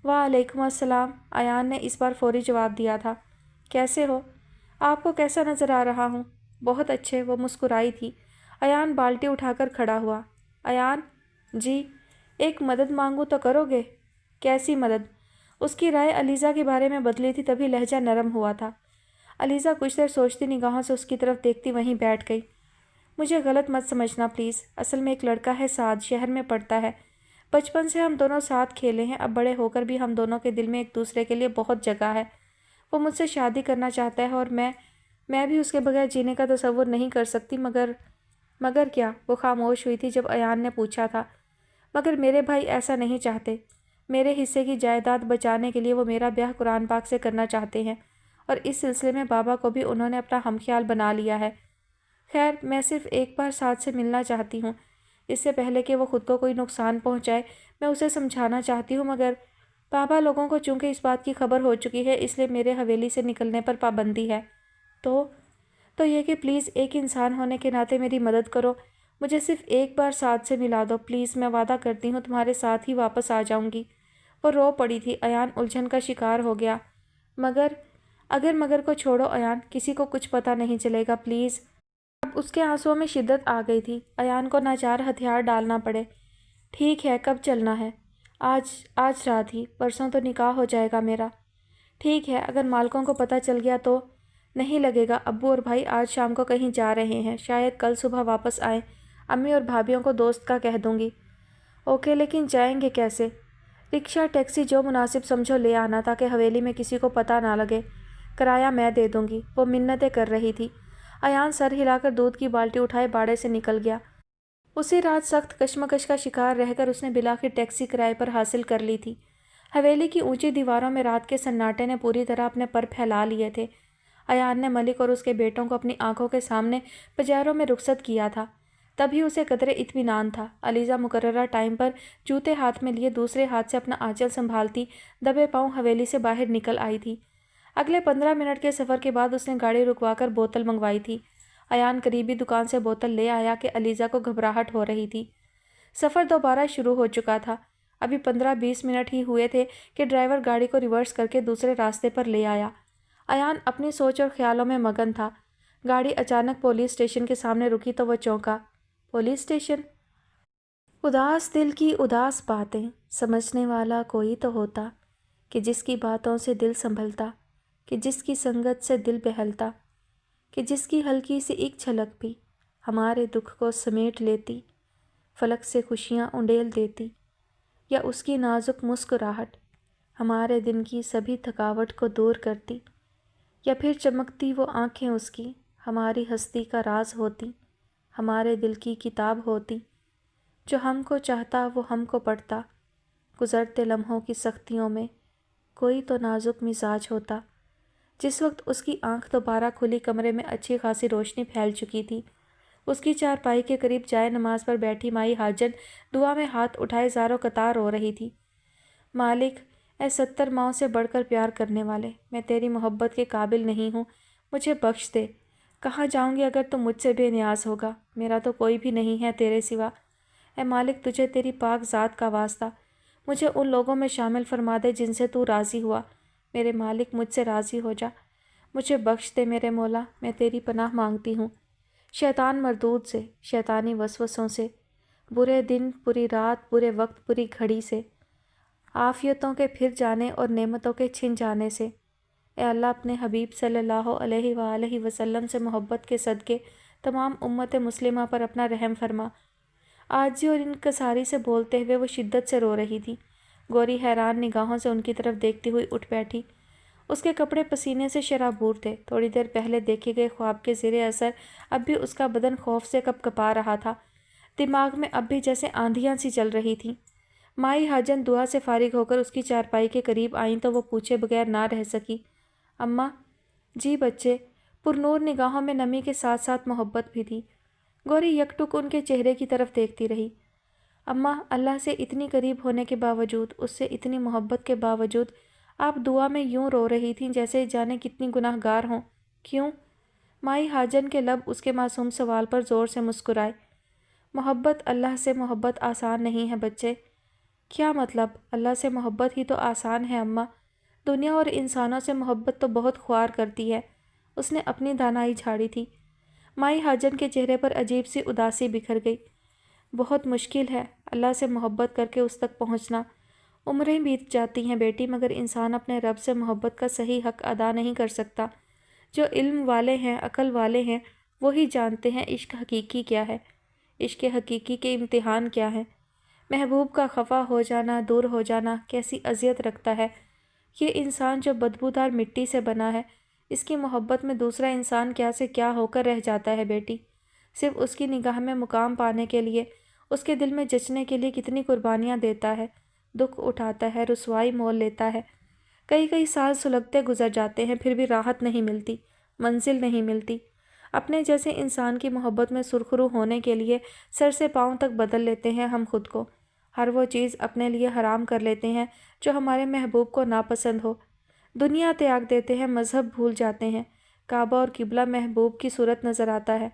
وعلیکم السلام، ایان نے اس بار فوری جواب دیا تھا۔ کیسے ہو؟ آپ کو کیسا نظر آ رہا ہوں؟ بہت اچھے، وہ مسکرائی تھی۔ ایان بالٹی اٹھا کر کھڑا ہوا۔ ایان، جی، ایک مدد مانگوں تو کرو گے؟ کیسی مدد؟ اس کی رائے علیزہ کے بارے میں بدلی تھی، تبھی لہجہ نرم ہوا تھا۔ علیزہ کچھ دیر سوچتی نگاہوں سے اس کی طرف دیکھتی وہیں بیٹھ گئی۔ مجھے غلط مت سمجھنا پلیز، اصل میں ایک لڑکا ہے سعد، شہر میں پڑھتا ہے۔ بچپن سے ہم دونوں ساتھ کھیلے ہیں، اب بڑے ہو کر بھی ہم دونوں کے دل میں ایک دوسرے کے لیے بہت جگہ ہے۔ وہ مجھ سے شادی کرنا چاہتا ہے اور میں بھی اس کے بغیر جینے کا تصور نہیں کر سکتی، مگر کیا؟ وہ خاموش ہوئی تھی جب ایان نے پوچھا تھا۔ مگر میرے بھائی ایسا نہیں چاہتے۔ میرے حصے کی جائیداد بچانے کے لیے وہ میرا بیاہ قرآن پاک سے کرنا چاہتے ہیں، اور اس سلسلے میں بابا کو بھی انہوں نے اپنا ہم خیال بنا لیا ہے۔ خیر، میں صرف ایک بار سعد سے ملنا چاہتی ہوں، اس سے پہلے کہ وہ خود کو کوئی نقصان پہنچائے۔ میں اسے سمجھانا چاہتی ہوں، مگر بابا لوگوں کو چونکہ اس بات کی خبر ہو چکی ہے، اس لیے میرے حویلی سے نکلنے پر پابندی ہے۔ تو یہ کہ پلیز ایک انسان ہونے کے ناطے میری مدد کرو، مجھے صرف ایک بار سعد سے ملا دو پلیز، میں وعدہ کرتی ہوں تمہارے ساتھ ہی واپس آ جاؤں گی۔ وہ رو پڑی تھی۔ ایان الجھن کا شکار ہو گیا۔ مگر کو چھوڑو ایان، کسی کو کچھ پتہ نہیں چلے گا پلیز۔ اب اس کے آنسوؤں میں شدت آ گئی تھی۔ ایان کو ناچار ہتھیار ڈالنا پڑے۔ ٹھیک ہے، کب چلنا ہے؟ آج رات ہی، پرسوں تو نکاح ہو جائے گا میرا۔ ٹھیک ہے، اگر مالکوں کو پتہ چل گیا تو؟ نہیں لگے گا، ابو اور بھائی آج شام کو کہیں جا رہے ہیں، شاید کل صبح واپس آئیں۔ امی اور بھابھیوں کو دوست کا کہہ دوں گی۔ اوکے، لیکن جائیں گے کیسے؟ رکشہ، ٹیکسی، جو مناسب سمجھو لے آنا تاکہ حویلی میں کسی کو پتہ نہ لگے۔ کرایہ میں دے دوں گی۔ وہ منتیں کر رہی تھی۔ ایان سر ہلا کر دودھ کی بالٹی اٹھائے باڑے سے نکل گیا۔ اسی رات سخت کشمکش کا شکار رہ کر اس نے بالآخر ٹیکسی کرائے پر حاصل کر لی تھی۔ حویلی کی اونچی دیواروں میں رات کے سناٹے نے پوری طرح اپنے پر پھیلا لیے تھے۔ ایان نے ملک اور اس کے بیٹوں کو اپنی آنکھوں کے سامنے پجیروں میں رخصت کیا تھا، تبھی اسے قدرے اطمینان تھا۔ علیزہ مقررہ ٹائم پر جوتے ہاتھ میں لیے دوسرے ہاتھ سے اپنا آنچل سنبھالتی دبے پاؤں حویلی سے باہر نکل آئی تھی۔ اگلے 15 منٹ کے سفر کے بعد اس نے گاڑی رکوا کر بوتل منگوائی تھی۔ ایان قریبی دکان سے بوتل لے آیا کہ علیزہ کو گھبراہٹ ہو رہی تھی۔ سفر دوبارہ شروع ہو چکا تھا۔ ابھی 15-20 منٹ ہی ہوئے تھے کہ ڈرائیور گاڑی کو ریورس کر کے دوسرے راستے پر لے آیا۔ ایان اپنی سوچ اور خیالوں میں مگن تھا۔ گاڑی اچانک پولیس اسٹیشن کے سامنے رکی تو وہ چونکا۔ Police station? اداس دل کی اداس باتیں سمجھنے والا کوئی تو ہوتا، کہ جس کی باتوں سے دل سنبھلتا، کہ جس کی سنگت سے دل بہلتا، کہ جس کی ہلکی سی ایک جھلک بھی ہمارے دکھ کو سمیٹ لیتی، فلک سے خوشیاں انڈیل دیتی، یا اس کی نازک مسکراہٹ ہمارے دن کی سبھی تھکاوٹ کو دور کرتی، یا پھر چمکتی وہ آنکھیں اس کی ہماری ہستی کا راز ہوتی، ہمارے دل کی کتاب ہوتی، جو ہم کو چاہتا وہ ہم کو پڑھتا، گزرتے لمحوں کی سختیوں میں کوئی تو نازک مزاج ہوتا۔ جس وقت اس کی آنکھ دوبارہ کھلی کمرے میں اچھی خاصی روشنی پھیل چکی تھی۔ اس کی چارپائی کے قریب جائے نماز پر بیٹھی مائی حاجن دعا میں ہاتھ اٹھائے زاروں قطار رو رہی تھی۔ مالک، اے 70 ماؤں سے بڑھ کر پیار کرنے والے، میں تیری محبت کے قابل نہیں ہوں، مجھے بخش دے۔ کہاں جاؤں گی اگر تم مجھ سے بے نیاز ہوگا؟ میرا تو کوئی بھی نہیں ہے تیرے سوا۔ اے مالک، تجھے تیری پاک ذات کا واسطہ مجھے ان لوگوں میں شامل فرما دے جن سے تو راضی ہوا۔ میرے مالک، مجھ سے راضی ہو جا، مجھے بخش دے میرے مولا، میں تیری پناہ مانگتی ہوں شیطان مردود سے، شیطانی وسوسوں سے، برے دن، بری رات، برے وقت، بری گھڑی سے، عافیتوں کے پھر جانے اور نعمتوں کے چھن جانے سے۔ اے اللہ، اپنے حبیب صلی اللہ علیہ وآلہ وسلم سے محبت کے صدقے تمام امت مسلمہ پر اپنا رحم فرما۔ عاجزی اور انکساری سے بولتے ہوئے وہ شدت سے رو رہی تھی۔ گوری حیران نگاہوں سے ان کی طرف دیکھتی ہوئی اٹھ بیٹھی۔ اس کے کپڑے پسینے سے شرابور تھے۔ تھوڑی دیر پہلے دیکھے گئے خواب کے زیر اثر اب بھی اس کا بدن خوف سے کپ کپا رہا تھا۔ دماغ میں اب بھی جیسے آندھیاں سی چل رہی تھیں۔ مائی حاجن دعا سے فارغ ہو کر اس کی چارپائی کے قریب آئیں تو وہ پوچھے بغیر نہ رہ سکی، اماں؟ جی بچے؟ پرنور نگاہوں میں نمی کے ساتھ ساتھ محبت بھی تھی۔ گوری یکٹک ان کے چہرے کی طرف دیکھتی رہی۔ اماں، اللہ سے اتنی قریب ہونے کے باوجود، اس سے اتنی محبت کے باوجود آپ دعا میں یوں رو رہی تھیں جیسے جانے کتنی گناہ گار ہوں، کیوں؟ مائی حاجن کے لب اس کے معصوم سوال پر زور سے مسکرائے۔ محبت، اللہ سے محبت آسان نہیں ہے بچے۔ کیا مطلب؟ اللہ سے محبت ہی تو آسان ہے اماں، دنیا اور انسانوں سے محبت تو بہت خوار کرتی ہے۔ اس نے اپنی دانائی جھاڑی تھی۔ مائی حاجن کے چہرے پر عجیب سی اداسی بکھر گئی۔ بہت مشکل ہے اللہ سے محبت کر کے اس تک پہنچنا۔ عمریں بیت جاتی ہیں بیٹی، مگر انسان اپنے رب سے محبت کا صحیح حق ادا نہیں کر سکتا۔ جو علم والے ہیں، عقل والے ہیں، وہی جانتے ہیں عشق حقیقی کیا ہے، عشق حقیقی کے امتحان کیا ہے۔ محبوب کا خفا ہو جانا، دور ہو جانا کیسی اذیت رکھتا ہے۔ یہ انسان جو بدبودار مٹی سے بنا ہے، اس کی محبت میں دوسرا انسان کیا سے کیا ہو کر رہ جاتا ہے بیٹی۔ صرف اس کی نگاہ میں مقام پانے کے لیے، اس کے دل میں جچنے کے لیے کتنی قربانیاں دیتا ہے، دکھ اٹھاتا ہے، رسوائی مول لیتا ہے۔ کئی سال سلگتے گزر جاتے ہیں، پھر بھی راحت نہیں ملتی، منزل نہیں ملتی۔ اپنے جیسے انسان کی محبت میں سرخرو ہونے کے لیے سر سے پاؤں تک بدل لیتے ہیں ہم خود کو، ہر وہ چیز اپنے لیے حرام کر لیتے ہیں جو ہمارے محبوب کو ناپسند ہو، دنیا تیاگ دیتے ہیں، مذہب بھول جاتے ہیں، کعبہ اور قبلہ محبوب کی صورت نظر آتا ہے،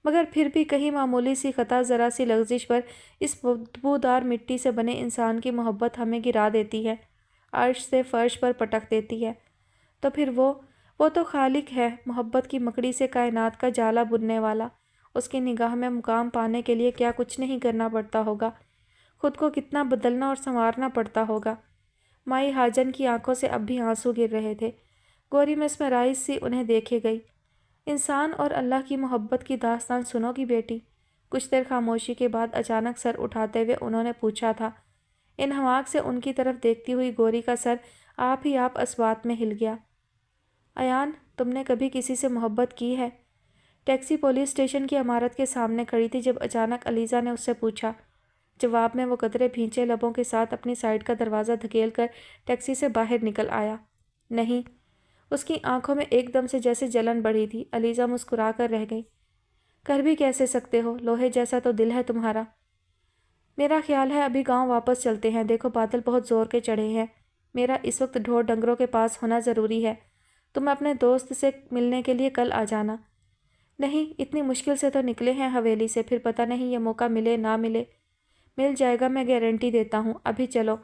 مگر پھر بھی کہیں معمولی سی خطا، ذرا سی لغزش پر اس بدبودار مٹی سے بنے انسان کی محبت ہمیں گرا دیتی ہے، عرش سے فرش پر پٹک دیتی ہے۔ تو پھر وہ تو خالق ہے، محبت کی مکڑی سے کائنات کا جالا بننے والا۔ اس کی نگاہ میں مقام پانے کے لیے کیا کچھ نہیں کرنا پڑتا ہوگا، خود کو کتنا بدلنا اور سنوارنا پڑتا ہوگا۔ مائی حاجن کی آنکھوں سے اب بھی آنسو گر رہے تھے۔ گوری مسمرائز سی انہیں دیکھے گئی۔ انسان اور اللہ کی محبت کی داستان سنو گی بیٹی؟ کچھ دیر خاموشی کے بعد اچانک سر اٹھاتے ہوئے انہوں نے پوچھا تھا۔ انہماک سے ان کی طرف دیکھتی ہوئی گوری کا سر آپ ہی آپ اسبات میں ہل گیا۔ ایان، تم نے کبھی کسی سے محبت کی ہے؟ ٹیکسی پولیس اسٹیشن کی عمارت کے سامنے کھڑی تھی جب اچانک علیزہ نے اس سے پوچھا۔ جواب میں وہ قدرے بھینچے لبوں کے ساتھ اپنی سائیڈ کا دروازہ دھکیل کر ٹیکسی سے باہر نکل آیا۔ نہیں۔ اس کی آنکھوں میں ایک دم سے جیسے جلن بڑھی تھی۔ علیزہ مسکرا کر رہ گئی۔ کر بھی کیسے سکتے ہو، لوہے جیسا تو دل ہے تمہارا۔ میرا خیال ہے ابھی گاؤں واپس چلتے ہیں، دیکھو بادل بہت زور کے چڑھے ہیں، میرا اس وقت ڈھور ڈنگروں کے پاس ہونا ضروری ہے، تم اپنے دوست سے ملنے کے لیے کل آ جانا۔ نہیں، اتنی مشکل سے تو نکلے ہیں حویلی سے، پھر پتہ نہیں یہ موقع ملے نہ ملے۔ مل جائے گا، میں گارنٹی دیتا ہوں، ابھی چلو۔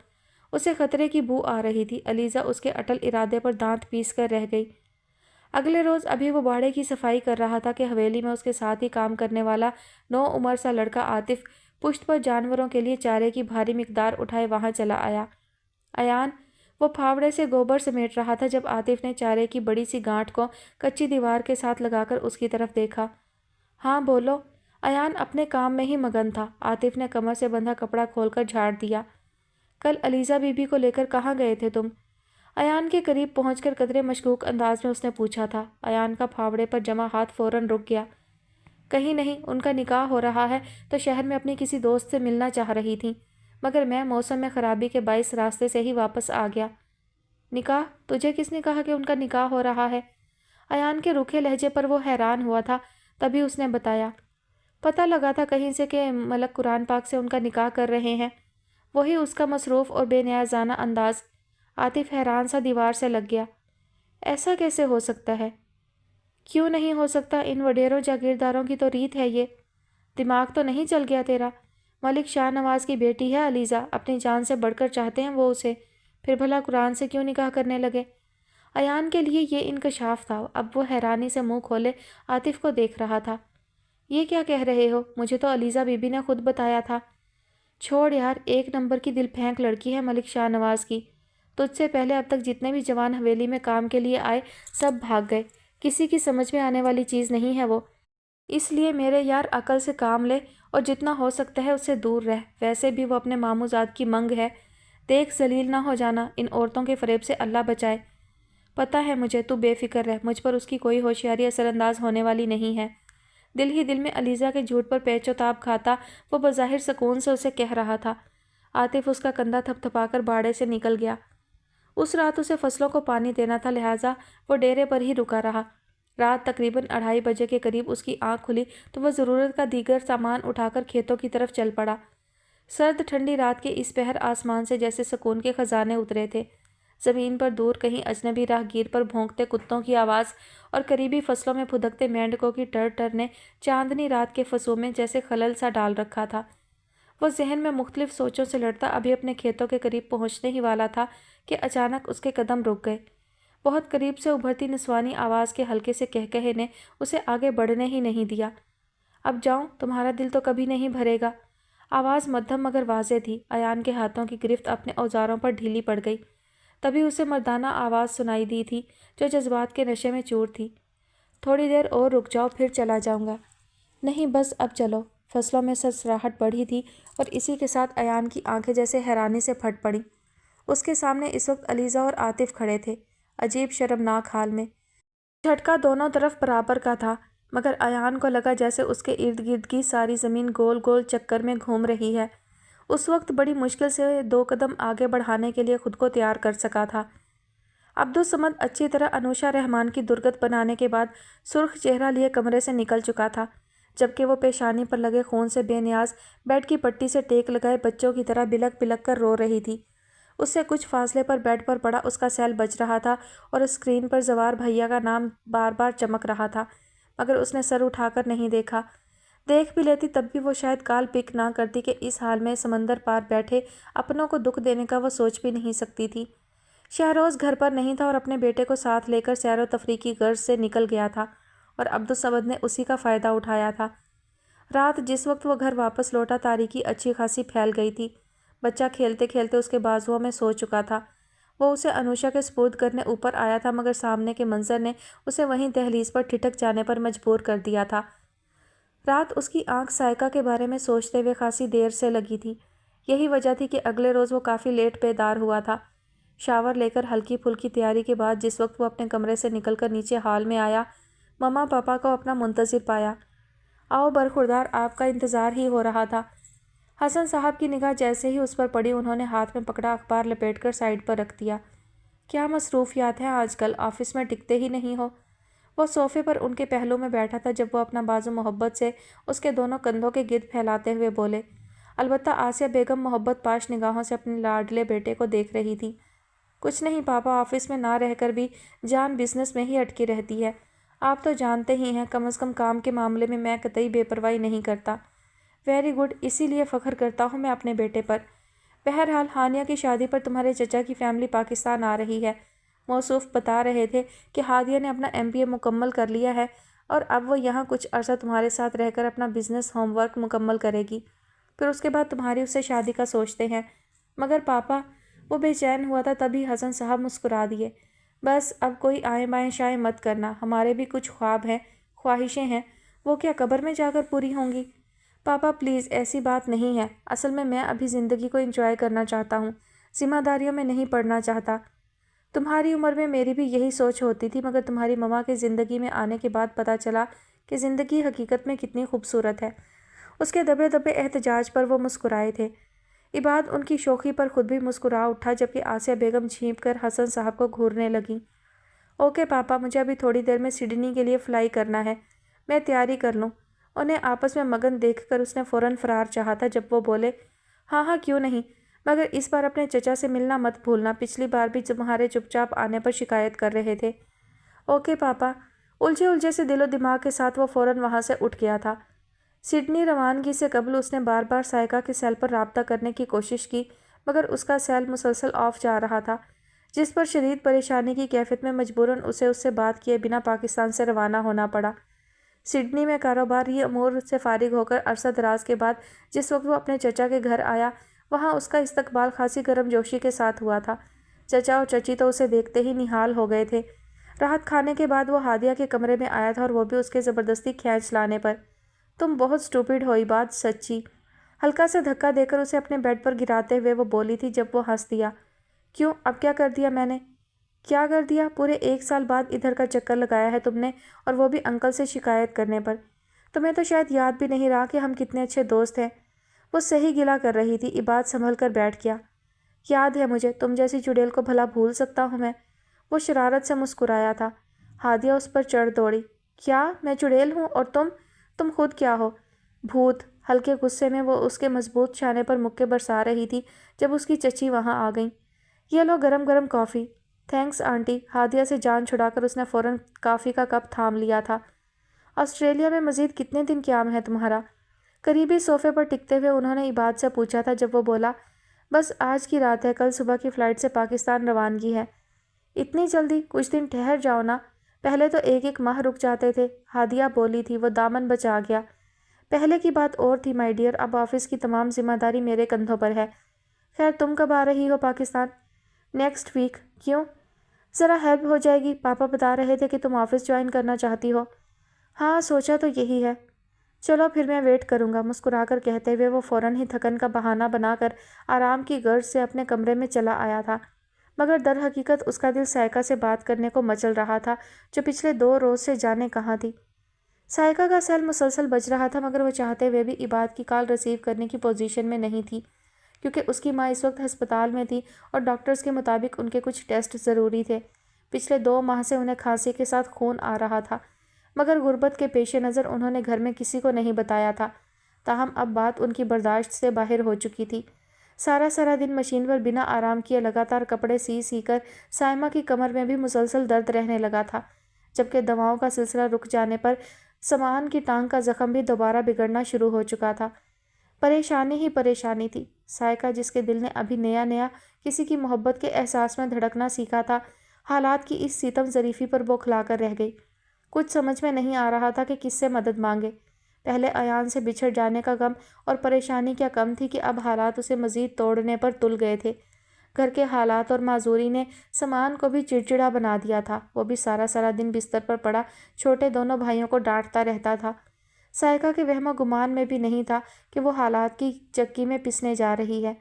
اسے خطرے کی بو آ رہی تھی۔ علیزہ اس کے اٹل ارادے پر دانت پیس کر رہ گئی۔ اگلے روز ابھی وہ باڑے کی صفائی کر رہا تھا کہ حویلی میں اس کے ساتھ ہی کام کرنے والا 9 عمر سا لڑکا عاطف پشت پر جانوروں کے لیے چارے کی بھاری مقدار اٹھائے وہاں چلا آیا۔ ایان، وہ پھاوڑے سے گوبر سمیٹ رہا تھا جب عاطف نے چارے کی بڑی سی گانٹھ کو کچی دیوار کے ساتھ لگا کر اس کی طرف دیکھا۔ ہاں بولو۔ ایان اپنے کام میں ہی مگن تھا۔ عاطف نے کمر سے بندھا کپڑا کھول کر جھاڑ دیا۔ کل علیزہ بی بی کو لے کر کہاں گئے تھے تم؟ ایان کے قریب پہنچ کر قدرے مشکوک انداز میں اس نے پوچھا تھا۔ ایان کا پھاوڑے پر جمع ہاتھ فوراً رک گیا۔ کہیں نہیں، ان کا نکاح ہو رہا ہے تو شہر میں اپنی کسی دوست سے ملنا چاہ رہی تھیں، مگر میں موسم میں خرابی کے باعث راستے سے ہی واپس آ گیا۔ نکاح؟ تجھے کس نے کہا کہ ان کا نکاح ہو رہا ہے؟ ایان کے روکھے لہجے پر وہ حیران ہوا تھا، تبھی اس نے بتایا۔ پتہ لگا تھا کہیں سے کہ ملک قرآن پاک سے ان کا نکاح کر رہے ہیں۔ وہی اس کا مصروف اور بے نیازانہ انداز۔ عاطف حیران سا دیوار سے لگ گیا۔ ایسا کیسے ہو سکتا ہے؟ کیوں نہیں ہو سکتا؟ ان وڈیروں جاگیرداروں کی تو ریت ہے یہ۔ دماغ تو نہیں چل گیا تیرا؟ ملک شاہ نواز کی بیٹی ہے علیزہ، اپنی جان سے بڑھ کر چاہتے ہیں وہ اسے، پھر بھلا قرآن سے کیوں نکاح کرنے لگے؟ ایان کے لیے یہ انکشاف تھا۔ اب وہ حیرانی سے منہ کھولے عاطف کو دیکھ رہا تھا۔ یہ کیا کہہ رہے ہو؟ مجھے تو علیزہ بی بی نے خود بتایا تھا۔ چھوڑ یار، ایک نمبر کی دل پھینک لڑکی ہے ملک شاہ نواز کی۔ تجھ سے پہلے اب تک جتنے بھی جوان حویلی میں کام کے لیے آئے سب بھاگ گئے، کسی کی سمجھ میں آنے والی چیز نہیں ہے وہ۔ اس لیے میرے یار عقل سے کام لے اور جتنا ہو سکتا ہے اس سے دور رہ۔ ویسے بھی وہ اپنے ماموں زاد کی منگ ہے، دیکھ ذلیل نہ ہو جانا، ان عورتوں کے فریب سے اللہ بچائے۔ پتہ ہے مجھے، تو بے فکر رہ، مجھ پر اس کی کوئی ہوشیاری اثر انداز ہونے والی نہیں ہے۔ دل ہی دل میں علیزہ کے جھوٹ پر پیچ و تاب کھاتا وہ بظاہر سکون سے اسے کہہ رہا تھا۔ عاطف اس کا کندھا تھپ تھپا کر باڑے سے نکل گیا۔ اس رات اسے فصلوں کو پانی دینا تھا، لہٰذا وہ ڈیرے پر ہی رکا رہا۔ رات تقریباً 2:30 بجے کے قریب اس کی آنکھ کھلی تو وہ ضرورت کا دیگر سامان اٹھا کر کھیتوں کی طرف چل پڑا۔ سرد ٹھنڈی رات کے اس پہر آسمان سے جیسے سکون کے خزانے اترے تھے۔ زمین پر دور کہیں اجنبی راہ گیر پر بھونکتے کتوں کی آواز اور قریبی فصلوں میں پھدکتے مینڈکوں کی ٹر ٹر نے چاندنی رات کے فضو میں جیسے خلل سا ڈال رکھا تھا۔ وہ ذہن میں مختلف سوچوں سے لڑتا ابھی اپنے کھیتوں کے قریب پہنچنے ہی والا تھا کہ اچانک اس کے قدم رک گئے۔ بہت قریب سے ابھرتی نسوانی آواز کے ہلکے سے کہکہے نے اسے آگے بڑھنے ہی نہیں دیا۔ اب جاؤں، تمہارا دل تو کبھی نہیں بھرے گا۔ آواز مدھم مگر واضح تھی۔ ایان کے ہاتھوں کی گرفت اپنے اوزاروں پر ڈھیلی پڑ گئی۔ تبھی اسے مردانہ آواز سنائی دی تھی جو جذبات کے نشے میں چور تھی۔ تھوڑی دیر اور رک جاؤ، پھر چلا جاؤں گا۔ نہیں بس اب چلو۔ فصلوں میں سرسراہٹ بڑھی تھی اور اسی کے ساتھ ایان کی آنکھیں جیسے حیرانی سے پھٹ پڑیں۔ اس کے سامنے اس وقت علیزہ اور عاطف کھڑے تھے، عجیب شرمناک حال میں۔ جھٹکا دونوں طرف برابر کا تھا، مگر ایان کو لگا جیسے اس کے ارد گرد کی ساری زمین گول گول چکر میں گھوم رہی ہے۔ اس وقت بڑی مشکل سے 2 قدم آگے بڑھانے کے لیے خود کو تیار کر سکا تھا۔ عبدالصمد اچھی طرح انوشا رحمان کی درگت بنانے کے بعد سرخ چہرہ لیے کمرے سے نکل چکا تھا، جبکہ وہ پیشانی پر لگے خون سے بے نیاز بیڈ کی پٹی سے ٹیک لگائے بچوں کی طرح بلک بلک کر رو رہی تھی۔ اس سے کچھ فاصلے پر بیڈ پر پڑا اس کا سیل بج رہا تھا اور اسکرین پر زوار بھیا کا نام بار بار چمک رہا تھا، مگر اس نے سر اٹھا کر نہیں دیکھا۔ دیکھ بھی لیتی تب بھی وہ شاید کال پک نہ کرتی کہ اس حال میں سمندر پار بیٹھے اپنوں کو دکھ دینے کا وہ سوچ بھی نہیں سکتی تھی۔ شہروز گھر پر نہیں تھا اور اپنے بیٹے کو ساتھ لے کر سیر و تفریح کی غرض سے نکل گیا تھا اور عبدالصمد نے اسی کا فائدہ اٹھایا تھا۔ رات جس وقت وہ گھر واپس لوٹا تاریکی اچھی خاصی پھیل گئی تھی۔ بچہ کھیلتے کھیلتے اس کے بازوؤں میں سو چکا تھا۔ وہ اسے انوشا کے سپرد کرنے اوپر آیا تھا، مگر سامنے کے منظر نے اسے وہیں دہلیز پر ٹھٹک جانے پر مجبور کر دیا تھا۔ رات اس کی آنکھ سائقہ کے بارے میں سوچتے ہوئے خاصی دیر سے لگی تھی۔ یہی وجہ تھی کہ اگلے روز وہ کافی لیٹ بیدار ہوا تھا۔ شاور لے کر ہلکی پھلکی تیاری کے بعد جس وقت وہ اپنے کمرے سے نکل کر نیچے ہال میں آیا، مما پاپا کو اپنا منتظر پایا۔ آؤ برخوردار، آپ کا انتظار ہی ہو رہا تھا۔ حسن صاحب کی نگاہ جیسے ہی اس پر پڑی انہوں نے ہاتھ میں پکڑا اخبار لپیٹ کر سائیڈ پر رکھ دیا۔ کیا مصروفیات ہیں آج کل، آفس میں ٹکتے ہی نہیں ہو؟ وہ صوفے پر ان کے پہلو میں بیٹھا تھا جب وہ اپنا بازو محبت سے اس کے دونوں کندھوں کے گرد پھیلاتے ہوئے بولے۔ البتہ آسیہ بیگم محبت پاش نگاہوں سے اپنے لاڈلے بیٹے کو دیکھ رہی تھی۔ کچھ نہیں پاپا، آفس میں نہ رہ کر بھی جان بزنس میں ہی اٹکی رہتی ہے۔ آپ تو جانتے ہی ہیں، کم از کم کام کے معاملے میں میں قطعی بے پرواہی نہیں کرتا۔ ویری گڈ، اسی لیے فخر کرتا ہوں میں اپنے بیٹے پر۔ بہرحال ہانیہ کی شادی پر تمہارے چچا کی فیملی پاکستان آ رہی ہے۔ موصوف بتا رہے تھے کہ ہادیہ نے اپنا MBA مکمل کر لیا ہے اور اب وہ یہاں کچھ عرصہ تمہارے ساتھ رہ کر اپنا بزنس ہوم ورک مکمل کرے گی، پھر اس کے بعد تمہاری اس سے شادی کا سوچتے ہیں۔ مگر پاپا، وہ بے چین ہوا تھا تبھی حسن صاحب مسکرا دیے۔ بس اب کوئی آئیں بائیں شائیں مت کرنا، ہمارے بھی کچھ خواب ہیں، خواہشیں ہیں، وہ کیا قبر میں جا کر پوری ہوں گی؟ پاپا پلیز، ایسی بات نہیں ہے، اصل میں ابھی زندگی کو انجوائے کرنا چاہتا ہوں، ذمہ داریوں میں نہیں پڑنا چاہتا۔ تمہاری عمر میں میری بھی یہی سوچ ہوتی تھی، مگر تمہاری مما کے زندگی میں آنے کے بعد پتہ چلا کہ زندگی حقیقت میں کتنی خوبصورت ہے۔ اس کے دبے دبے احتجاج پر وہ مسکرائے تھے۔ عباد ان کی شوخی پر خود بھی مسکرا اٹھا، جبکہ آسیہ بیگم جھینپ کر حسن صاحب کو گھورنے لگیں۔ اوکے پاپا، مجھے ابھی تھوڑی دیر میں سڈنی کے لیے فلائی کرنا ہے، میں تیاری کر لوں۔ انہیں آپس میں مگن دیکھ کر اس نے فوراً فرار چاہا تھا جب وہ بولے، ہاں ہاں کیوں نہیں، مگر اس بار اپنے چچا سے ملنا مت بھولنا، پچھلی بار بھی تمہارے چپ چاپ آنے پر شکایت کر رہے تھے۔ اوکے پاپا۔ الجھے الجھے سے دل و دماغ کے ساتھ وہ فوراً وہاں سے اٹھ گیا تھا۔ سڈنی روانگی سے قبل اس نے بار بار سائقہ کے سیل پر رابطہ کرنے کی کوشش کی، مگر اس کا سیل مسلسل آف جا رہا تھا، جس پر شدید پریشانی کی کیفیت میں مجبوراً اسے اس سے بات کیے بنا پاکستان سے روانہ ہونا پڑا۔ سڈنی میں کاروباری امور سے فارغ ہو کر عرصہ دراز کے بعد جس وقت وہ اپنے چچا کے گھر آیا، وہاں اس کا استقبال خاصی گرم جوشی کے ساتھ ہوا تھا۔ چچا اور چچی تو اسے دیکھتے ہی نہال ہو گئے تھے۔ راحت کھانے کے بعد وہ ہادیہ کے کمرے میں آیا تھا اور وہ بھی اس کے زبردستی کھینچ لانے پر۔ تم بہت سٹوپڈ ہوئی بات سچی، ہلکا سا دھکا دے کر اسے اپنے بیڈ پر گراتے ہوئے وہ بولی تھی جب وہ ہنس دیا۔ کیوں، اب کیا کر دیا میں نے؟ کیا کر دیا؟ پورے 1 سال بعد ادھر کا چکر لگایا ہے تم نے، اور وہ بھی انکل سے شکایت کرنے پر۔ تمہیں تو شاید یاد بھی نہیں رہا کہ ہم کتنے اچھے دوست ہیں۔ وہ صحیح گلہ کر رہی تھی، عباد سنبھل کر بیٹھ گیا۔ یاد ہے مجھے، تم جیسی چڑیل کو بھلا بھول سکتا ہوں میں؟ وہ شرارت سے مسکرایا تھا۔ ہادیہ اس پر چڑھ دوڑی۔ کیا میں چڑیل ہوں؟ اور تم خود کیا ہو؟ بھوت۔ ہلکے غصے میں وہ اس کے مضبوط شانے پر مکے برسا رہی تھی جب اس کی چچی وہاں آ گئیں۔ یہ لو گرم گرم کافی۔ Thanks aunty. ہادیہ سے جان چھڑا کر اس نے فوراً کافی کا کپ تھام لیا تھا۔ آسٹریلیا میں مزید کتنے دن قیام ہے تمہارا؟ قریبی صوفے پر ٹکتے ہوئے انہوں نے عباد سے پوچھا تھا جب وہ بولا، بس آج کی رات ہے، کل صبح کی فلائٹ سے پاکستان روانگی ہے۔ اتنی جلدی؟ کچھ دن ٹھہر جاؤ نا، پہلے تو 1 ماہ رک جاتے تھے، ہادیہ بولی تھی۔ وہ دامن بچا گیا۔ پہلے کی بات اور تھی مائی ڈیئر، اب آفس کی تمام ذمہ داری میرے کندھوں پر ہے۔ خیر تم کب آ رہی ہو پاکستان؟ Next week. کیوں؟ ذرا ہیلپ ہو جائے گی، پاپا بتا رہے تھے کہ تم آفس جوائن کرنا چاہتی ہو۔ ہاں سوچا تو یہی ہے۔ چلو پھر میں ویٹ کروں گا، مسکرا کر کہتے ہوئے وہ فوراً ہی تھکن کا بہانہ بنا کر آرام کی غرض سے اپنے کمرے میں چلا آیا تھا، مگر در حقیقت اس کا دل سائقہ سے بات کرنے کو مچل رہا تھا جو پچھلے 2 روز سے جانے کہاں تھی۔ سائقہ کا سیل مسلسل بج رہا تھا، مگر وہ چاہتے ہوئے بھی عباد کی کال ریسیو کرنے کی پوزیشن میں نہیں تھی، کیونکہ اس کی ماں اس وقت ہسپتال میں تھی اور ڈاکٹرز کے مطابق ان کے کچھ ٹیسٹ ضروری تھے۔ پچھلے 2 ماہ سے انہیں کھانسی کے ساتھ خون آ رہا تھا، مگر غربت کے پیش نظر انہوں نے گھر میں کسی کو نہیں بتایا تھا۔ تاہم اب بات ان کی برداشت سے باہر ہو چکی تھی۔ سارا دن مشین پر بنا آرام کیے لگاتار کپڑے سی کر سائمہ کی کمر میں بھی مسلسل درد رہنے لگا تھا، جبکہ دواؤں کا سلسلہ رک جانے پر سامان کی ٹانگ کا زخم بھی دوبارہ بگڑنا شروع ہو چکا تھا۔ پریشانی ہی پریشانی تھی۔ سائقہ جس کے دل نے ابھی نیا کسی کی محبت کے احساس میں دھڑکنا سیکھا تھا، حالات کی اس ستم ظریفی پر بوکھلا کر رہ گئی۔ کچھ سمجھ میں نہیں آ رہا تھا کہ کس سے مدد مانگے۔ پہلے ایان سے بچھڑ جانے کا غم اور پریشانی کیا کم تھی کہ اب حالات اسے مزید توڑنے پر تل گئے تھے۔ گھر کے حالات اور معذوری نے سامان کو بھی چڑچڑا بنا دیا تھا۔ وہ بھی سارا دن بستر پر پڑا چھوٹے دونوں بھائیوں کو ڈانٹتا رہتا تھا۔ سائقہ کے وہم و گمان میں بھی نہیں تھا کہ وہ حالات کی چکی میں پسنے جا رہی ہے۔